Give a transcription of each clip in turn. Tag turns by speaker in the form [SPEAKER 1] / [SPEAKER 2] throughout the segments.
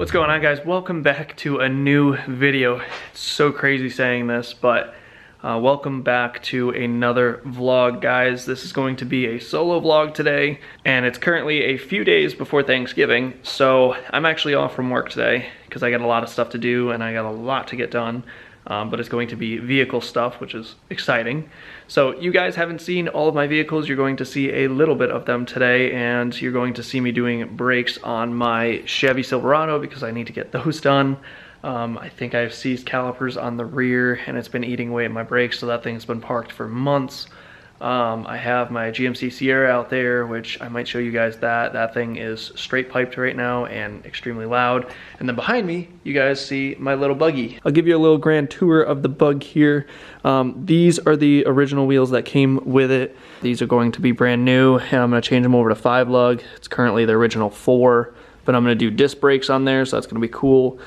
[SPEAKER 1] What's going on, guys? Welcome back to a new video. It's so crazy saying this, but welcome back to another vlog, guys. This is going to be a solo vlog today, and it's currently a few days before Thanksgiving, so I'm actually off from work today because I got a lot of stuff to do and I got a lot to get done. But it's going to be vehicle stuff, which is exciting. So you guys haven't seen all of my vehicles. You're going to see a little bit of them today, and you're going to see me doing brakes on my Chevy Silverado because I need to get those done. I think I've seized calipers on the rear and it's been eating away at my brakes, so that thing's been parked for months. I have my GMC Sierra out there, which I might show you guys that. That thing is straight piped right now and extremely loud. And then behind me, you guys see my little buggy. I'll give you a little grand tour of the bug here. These are the original wheels that came with it. These are going to be brand new, and I'm gonna change them over to 5-lug. It's currently the original 4, but I'm gonna do disc brakes on there, so that's gonna be cool.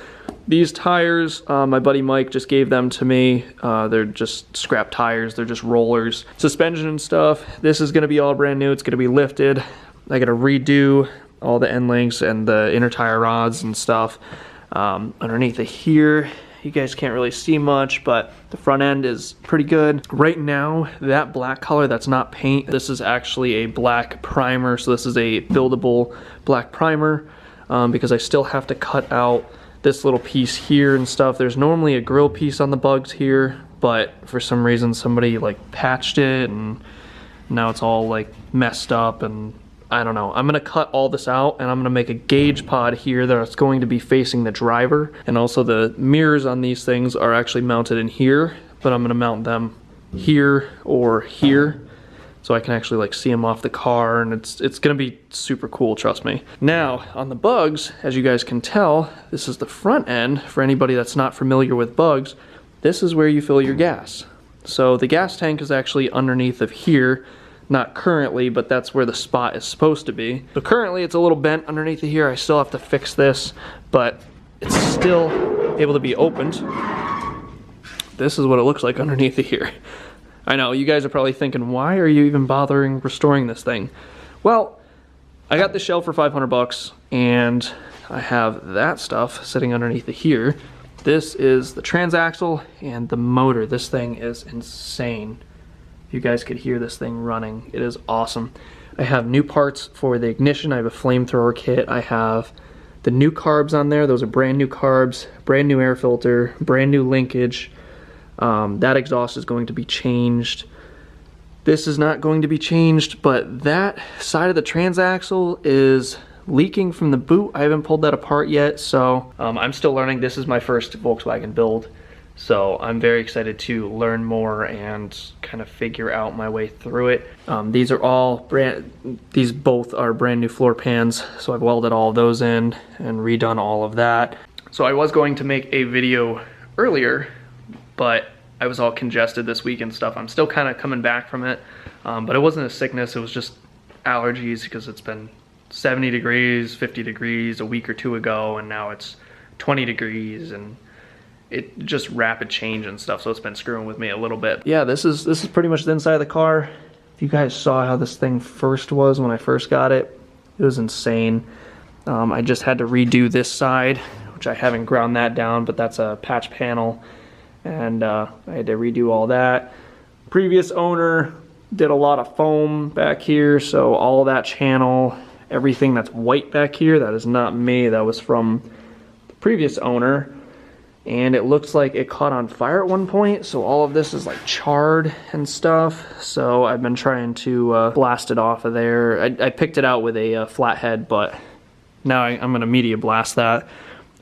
[SPEAKER 1] These tires, my buddy Mike just gave them to me. They're just scrap tires, they're just rollers. Suspension and stuff, this is gonna be all brand new. It's gonna be lifted. I gotta redo all the end links and the inner tire rods and stuff. Underneath it here, you guys can't really see much, but the front end is pretty good. Right now, that black color, that's not paint. This is actually a black primer, so this is a buildable black primer because I still have to cut out this little piece here and stuff. There's normally a grill piece on the bugs here, but for some reason somebody like patched it and now it's all like messed up, and I don't know. I'm gonna cut all this out and I'm gonna make a gauge pod here that's going to be facing the driver, and also the mirrors on these things are actually mounted in here, but I'm gonna mount them here or here so I can actually like see them off the car, and it's gonna be super cool, trust me. Now, on the bugs, as you guys can tell, this is the front end. For anybody that's not familiar with bugs, this is where you fill your gas. So the gas tank is actually underneath of here, not currently, but that's where the spot is supposed to be. So currently it's a little bent underneath of here. I still have to fix this, but it's still able to be opened. This is what it looks like underneath of here. I know, you guys are probably thinking, why are you even bothering restoring this thing? Well, I got the shell for 500 bucks, and I have that stuff sitting underneath of here. This is the transaxle and the motor. This thing is insane. If you guys could hear this thing running, it is awesome. I have new parts for the ignition. I have a flamethrower kit. I have the new carbs on there. Those are brand new carbs, brand new air filter, brand new linkage. That exhaust is going to be changed. This is not going to be changed, but that side of the transaxle is leaking from the boot. I haven't pulled that apart yet, so I'm still learning. This is my first Volkswagen build, so I'm very excited to learn more and kind of figure out my way through it. These both are brand new floor pans, so I've welded all of those in and redone all of that. So I was going to make a video earlier, but I was all congested this week and stuff. I'm still kind of coming back from it, but it wasn't a sickness, it was just allergies because it's been 70 degrees, 50 degrees a week or two ago, and now it's 20 degrees, and it just rapid change and stuff, so it's been screwing with me a little bit. Yeah, this is pretty much the inside of the car. If you guys saw how this thing first was when I first got it, it was insane. I just had to redo this side, which I haven't ground that down, but that's a patch panel. And I had to redo all that. Previous owner did a lot of foam back here, so all that channel, everything that's white back here, that is not me, that was from the previous owner. And it looks like it caught on fire at one point, so all of this is like charred and stuff. So I've been trying to blast it off of there. I picked it out with a flathead, but now I'm gonna media blast that.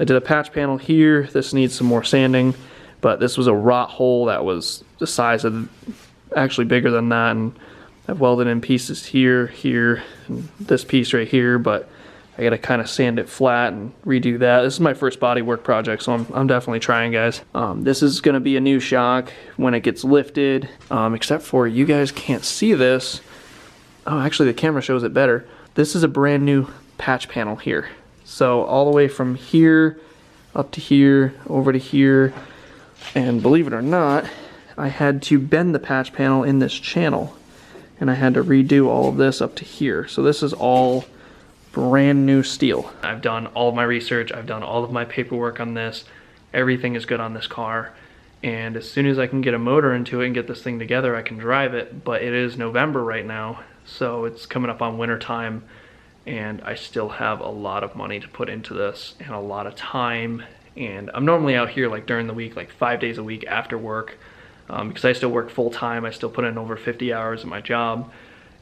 [SPEAKER 1] I did a patch panel here. This needs some more sanding. But this was a rot hole that was the size of, actually bigger than that, and I've welded in pieces here, here, and this piece right here, but I gotta kind of sand it flat and redo that. This is my first body work project, so I'm definitely trying, guys. This is gonna be a new shock when it gets lifted, except for you guys can't see this. Oh, actually the camera shows it better. This is a brand new patch panel here. So all the way from here, up to here, over to here, and believe it or not, I had to bend the patch panel in this channel, and I had to redo all of this up to here. So this is all brand new steel. I've done all of my research, I've done all of my paperwork on this. Everything is good on this car. And as soon as I can get a motor into it and get this thing together, I can drive it. But it is November right now, so it's coming up on winter time, and I still have a lot of money to put into this and a lot of time. And I'm normally out here like during the week, like 5 days a week after work, because I still work full time. I still put in over 50 hours at my job,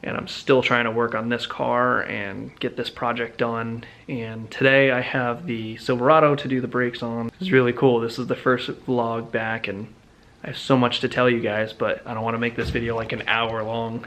[SPEAKER 1] and I'm still trying to work on this car and get this project done. And today I have the Silverado to do the brakes on. It's really cool. This is the first vlog back, and I have so much to tell you guys, but I don't want to make this video like an hour long.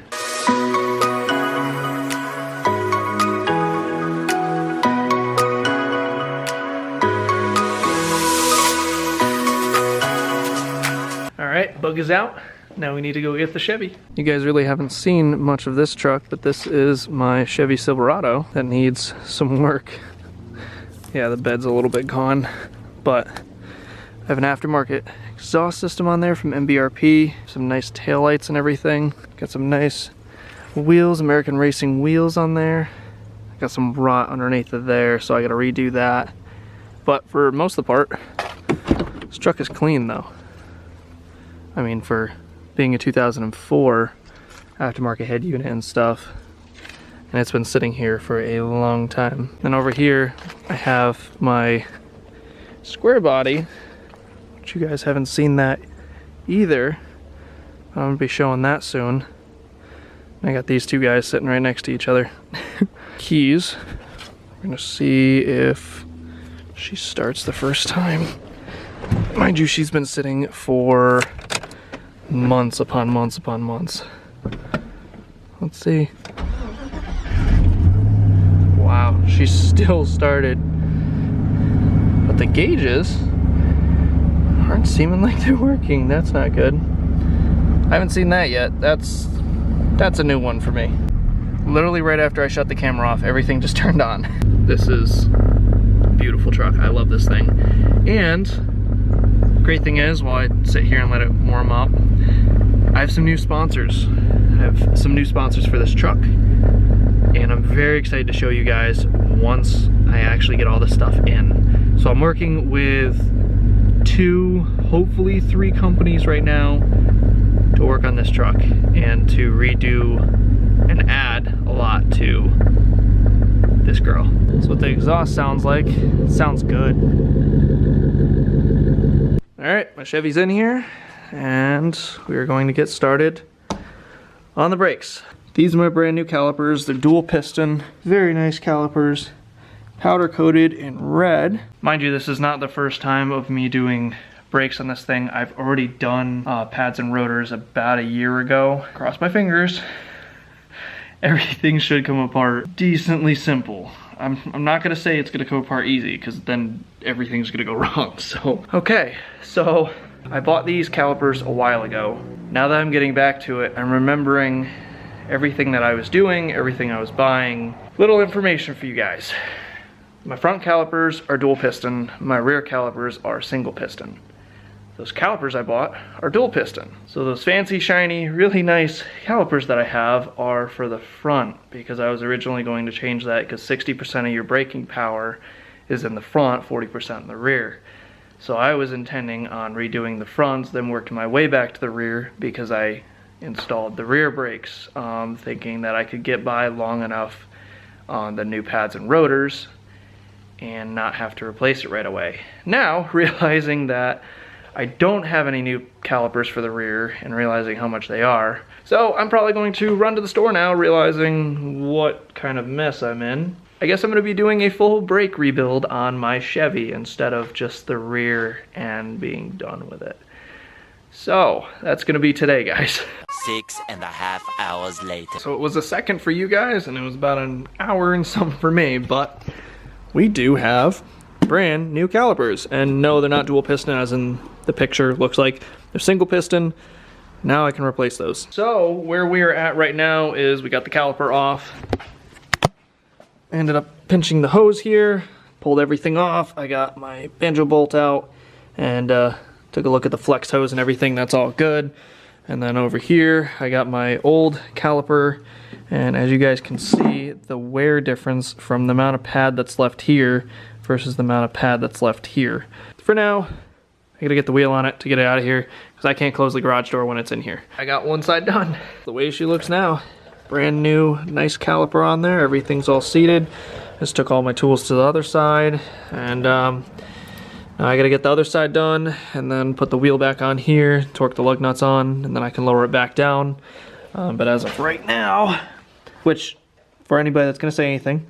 [SPEAKER 1] All right, bug is out. Now we need to go get the Chevy. You guys really haven't seen much of this truck, but this is my Chevy Silverado that needs some work. Yeah, the bed's a little bit gone, but I have an aftermarket exhaust system on there from MBRP, some nice taillights and everything. Got some nice wheels, American Racing wheels on there. Got some rot underneath of there, so I gotta redo that. But for most of the part, this truck is clean though. I mean, for being a 2004 aftermarket head unit and stuff, and it's been sitting here for a long time. And over here I have my square body, which you guys haven't seen that either. I'm gonna be showing that soon. I got these two guys sitting right next to each other. Keys. We're gonna see if she starts the first time. Mind you, she's been sitting for months upon months upon months. Let's see. Wow, she still started. But the gauges aren't seeming like they're working. That's not good. I haven't seen that yet. That's a new one for me. Literally right after I shut the camera off, everything just turned on. This is a beautiful truck. I love this thing. And great thing is, while I sit here and let it warm up, I have some new sponsors. I have some new sponsors for this truck, and I'm very excited to show you guys once I actually get all this stuff in. So I'm working with 2, hopefully 3 companies right now to work on this truck and to redo and add a lot to this girl. That's what the exhaust sounds like. It sounds good. Alright, my Chevy's in here, and we are going to get started on the brakes. These are my brand new calipers. They're dual piston, very nice calipers, powder coated in red. Mind you, this is not the first time of me doing brakes on this thing. I've already done pads and rotors about a year ago. Cross my fingers. Everything should come apart decently simple. I'm not gonna say it's gonna come apart easy, because then everything's gonna go wrong. So okay, so I bought these calipers a while ago. Now that I'm getting back to it, I'm remembering everything that I was doing, everything I was buying. Little information for you guys. My front calipers are dual piston, my rear calipers are single piston. Those calipers I bought are dual piston. So those fancy, shiny, really nice calipers that I have are for the front, because I was originally going to change that because 60% of your braking power is in the front, 40% in the rear. So I was intending on redoing the fronts, then working my way back to the rear because I installed the rear brakes, thinking that I could get by long enough on the new pads and rotors and not have to replace it right away. Now, realizing that I don't have any new calipers for the rear and realizing how much they are. So I'm probably going to run to the store now, realizing what kind of mess I'm in. I guess I'm gonna be doing a full brake rebuild on my Chevy instead of just the rear and being done with it. So that's gonna be today, guys.
[SPEAKER 2] 6.5 hours later.
[SPEAKER 1] So it was a second for you guys and it was about an hour and some for me, but we do have brand new calipers. And no, they're not dual piston as in the picture looks like. They're single piston. Now I can replace those. So where we are at right now is we got the caliper off. Ended up pinching the hose here, pulled everything off. I got my banjo bolt out and took a look at the flex hose and everything. That's all good. And then over here, I got my old caliper. And as you guys can see, the wear difference from the amount of pad that's left here versus the amount of pad that's left here. For now, I gotta get the wheel on it to get it out of here because I can't close the garage door when it's in here. I got one side done. The way she looks now, brand new, nice caliper on there. Everything's all seated. Just took all my tools to the other side, and now I gotta get the other side done and then put the wheel back on here, torque the lug nuts on, and then I can lower it back down. But as of right now, which for anybody that's gonna say anything,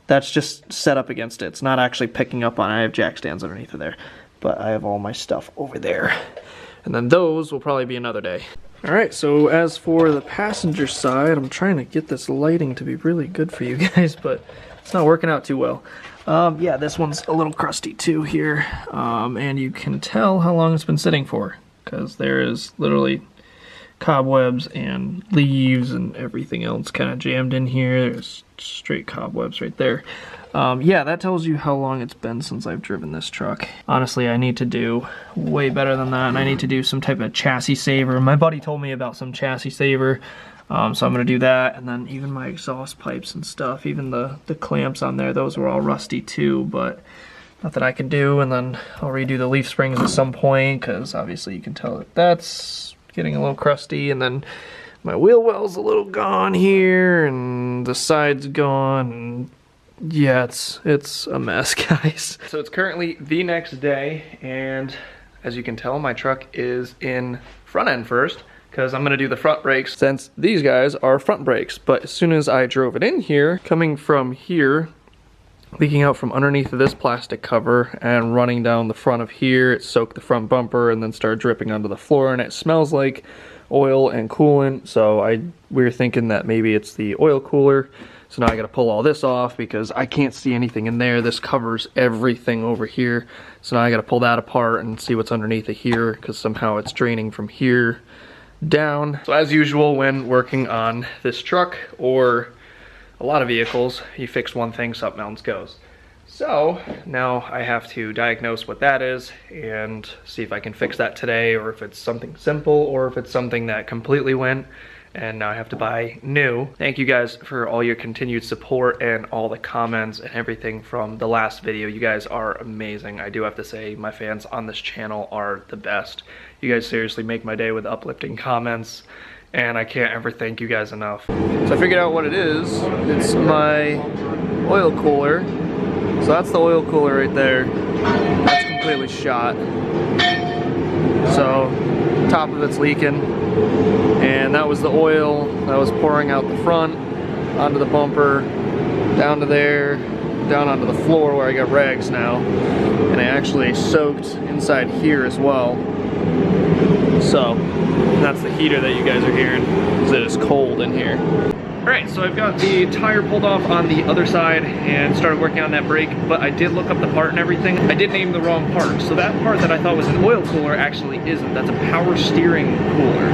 [SPEAKER 1] that's just set up against it. It's not actually picking up on it. I have jack stands underneath of there, but I have all my stuff over there. And then those will probably be another day. All right, so as for the passenger side, I'm trying to get this lighting to be really good for you guys, but it's not working out too well. Yeah, this one's a little crusty too here, and you can tell how long it's been sitting for, because there is literally cobwebs and leaves and everything else kind of jammed in here. There's straight cobwebs right there. Yeah, that tells you how long it's been since I've driven this truck. Honestly, I need to do way better than that, and I need to do some type of chassis saver. My buddy told me about some chassis saver, so I'm gonna do that. And then even my exhaust pipes and stuff, even the clamps on there, those were all rusty too, but nothing I can do. And then I'll redo the leaf springs at some point, because obviously you can tell that that's getting a little crusty. And then my wheel well's a little gone here, and the side's gone, and yeah, it's a mess, guys. So it's currently the next day, and as you can tell, my truck is in front end first, because I'm gonna do the front brakes since these guys are front brakes. But as soon as I drove it in here, coming from here, leaking out from underneath of this plastic cover and running down the front of here, it soaked the front bumper and then started dripping onto the floor, and it smells like oil and coolant. So we were thinking that maybe it's the oil cooler. So now I gotta pull all this off because I can't see anything in there. This covers everything over here. So now I gotta pull that apart and see what's underneath of here, because somehow it's draining from here down. So as usual, when working on this truck or a lot of vehicles, you fix one thing, something else goes. So now I have to diagnose what that is and see if I can fix that today, or if it's something simple, or if it's something that completely went and now I have to buy new. Thank you guys for all your continued support and all the comments and everything from the last video. You guys are amazing. I do have to say, my fans on this channel are the best. You guys seriously make my day with uplifting comments, and I can't ever thank you guys enough. So I figured out what it is. It's my oil cooler. So that's the oil cooler right there. That's completely shot. So top of it's leaking, and that was the oil that was pouring out the front onto the bumper, down to there, down onto the floor where I got rags now, and it actually soaked inside here as well. So that's the heater that you guys are hearing, because it is cold in here. Alright, so I've got the tire pulled off on the other side and started working on that brake, but I did look up the part and everything. I did name the wrong part. So that part that I thought was an oil cooler actually isn't. That's a power steering cooler.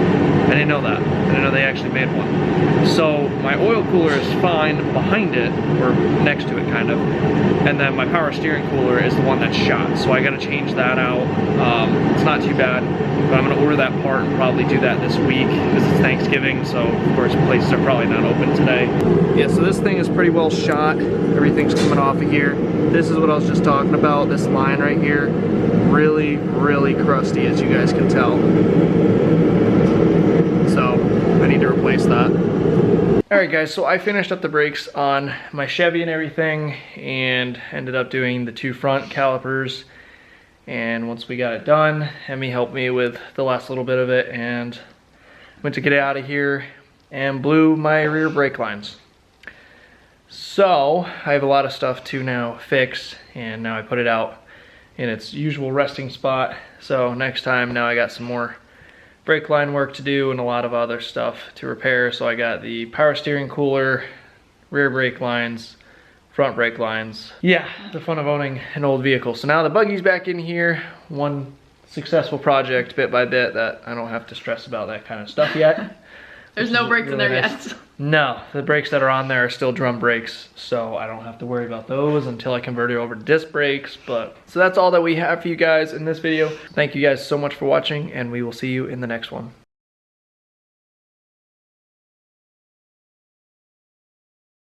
[SPEAKER 1] I didn't know that. I didn't know they actually made one. So my oil cooler is fine behind it, or next to it kind of, and then my power steering cooler is the one that's shot. So I gotta change that out. It's not too bad, but I'm gonna order that part and probably do that this week because it's Thanksgiving, so of course places are probably not open today. Yeah, so this thing is pretty well shot. Everything's coming off of here. This is what I was just talking about. This line right here, really, really crusty, as you guys can tell. So I need to replace that. Alright guys, so I finished up the brakes on my Chevy and everything, and ended up doing the two front calipers. And once we got it done, Emmy helped me with the last little bit of it, and went to get it out of here and blew my rear brake lines. So I have a lot of stuff to now fix, and now I put it out in its usual resting spot. So next time, now I got some more brake line work to do and a lot of other stuff to repair. So I got the power steering cooler, rear brake lines, front brake lines. Yeah, the fun of owning an old vehicle. So now the buggy's back in here. One successful project bit by bit that I don't have to stress about that kind of stuff yet.
[SPEAKER 3] There's no brakes in there yet.
[SPEAKER 1] No, the brakes that are on there are still drum brakes, so I don't have to worry about those until I convert it over to disc brakes. But so that's all that we have for you guys in this video. Thank you guys so much for watching, and we will see you in the next one.